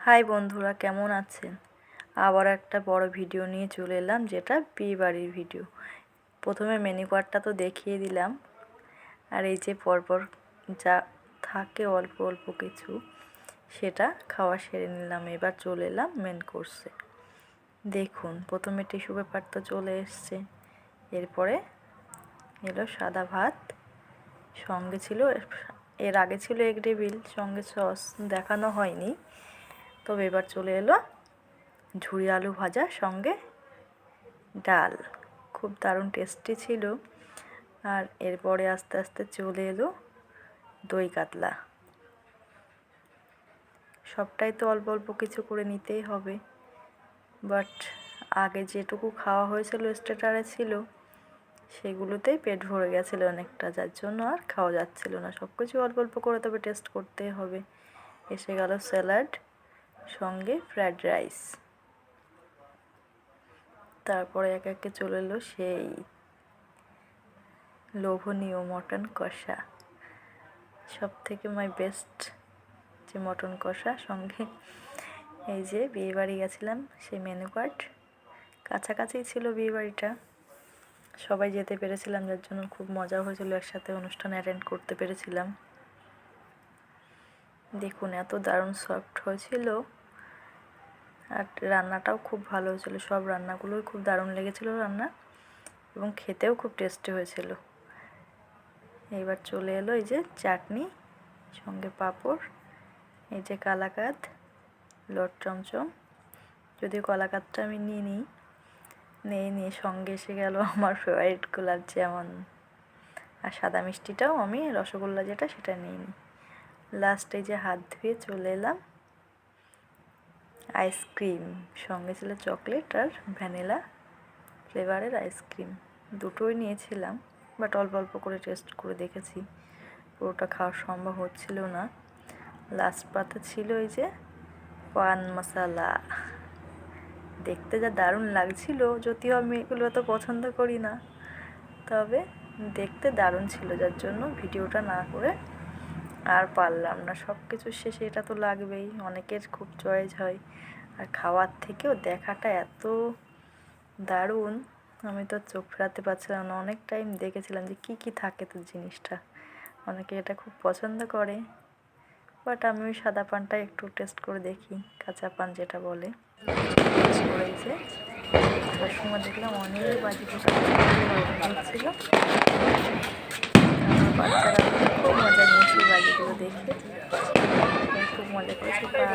High বন্ধুরা, কেমন আছেন? আবার একটা বড় ভিডিও নিয়ে চলে এলাম, যেটা বিয়ে বাড়ির ভিডিও। প্রথমে মেনু কার্ডটা তো দেখিয়ে দিলাম, আর এই যে পরপর যা থাকে অল্প অল্প কিছু সেটা খাওয়া সেরে নিলাম। এবার চলে এলাম মেন কোর্সে। দেখুন, প্রথমে টিস্যু পেপার তো চলে এসছে, এরপরে এলো সাদা ভাত, সঙ্গে ছিল, এর আগে ছিল এগ টেবিল, সঙ্গে সস দেখানো হয়নি। তবে এবার চলে এলো ঝুরি আলু ভাজা, সঙ্গে ডাল, খুব দারুণ টেস্টি ছিল। আর এরপরে আস্তে আস্তে চলে এলো দই কাতলা। সবটাই তো অল্প অল্প কিছু করে নিতেই হবে, বাট আগে যেটুকু খাওয়া হয়েছিল স্টার্টারে ছিল, সেগুলোতেই পেট ভরে গেছিলো অনেকটা, যার জন্য আর খাওয়া যাচ্ছিল না। সব কিছু অল্প অল্প করে তবে টেস্ট করতেই হবে। এসে গেল স্যালাড, সঙ্গে ফ্রায়েড রাইস। তারপরে এক একে চলে এলো সেই লোভনীয় মটন কষা, সব থেকে মাই বেস্ট যে মটন কষা। সঙ্গে এই যে বিয়েবাড়ি গেছিলাম, সেই মেনু কার্ড। কাছাকাছি ছিল বিয়েবাড়িটা, সবাই যেতে পেরেছিলাম, যার জন্য খুব মজা হয়েছিল, একসাথে অনুষ্ঠান অ্যাটেন্ড করতে পেরেছিলাম। দেখুন, এত দারুণ সফট হয়েছিল, আর রান্নাটাও খুব ভালো হয়েছিল। সব রান্নাগুলোই খুব দারুণ লেগেছিল রান্না, এবং খেতেও খুব টেস্টি হয়েছিল। এবার চলে এলো এই যে চাটনি, সঙ্গে পাঁপড়, এই যে কালাকাঁদ, লট চমচম। যদিও কালাকাঁদটা আমি নিয়ে সঙ্গে এসে গেল আমার ফেভারিট গোলাপ জামুন, আর সাদা মিষ্টিটাও আমি, রসগোল্লা যেটা, সেটা নিইনি। লাস্টে যে হাত ধুয়ে চলে এলাম আইসক্রিম, সঙ্গে ছিল চকলেট আর ভ্যানিলা ফ্লেভারের আইসক্রিম। দুটোই নিয়েছিলাম, বাট অল্প অল্প করে টেস্ট করে দেখেছি, পুরোটা খাওয়া সম্ভব হচ্ছিল না। লাস্ট পাতে ছিল এই যে পান মশালা, দেখতে যা দারুণ লাগছিল, যদিও আমি এগুলো অত পছন্দ করি না, তবে দেখতে দারুণ ছিল, যার জন্য ভিডিওটা না করে আর পারলাম না। সব কিছু শেষে এটা তো লাগবেই, অনেকের খুব চয়েস হয়, আর খাওয়ার থেকেও দেখাটা এত দারুণ, আমি তো চোখ ফেরাতে পারছিলাম না। অনেক টাইম দেখেছিলাম যে কী কী থাকে তো জিনিসটা, অনেকে এটা খুব পছন্দ করে, বাট আমি ওই সাদা পানটা একটু টেস্ট করে দেখি, কাঁচা পান যেটা বলে, টেস্ট করেছে। তার সময় দেখলাম অনেক বাজি পোষা হচ্ছিল, আমার বাচ্চারা খুব মজা নিয়েছে বাজিগুলো দেখে, খুব মজা করেছে। পাই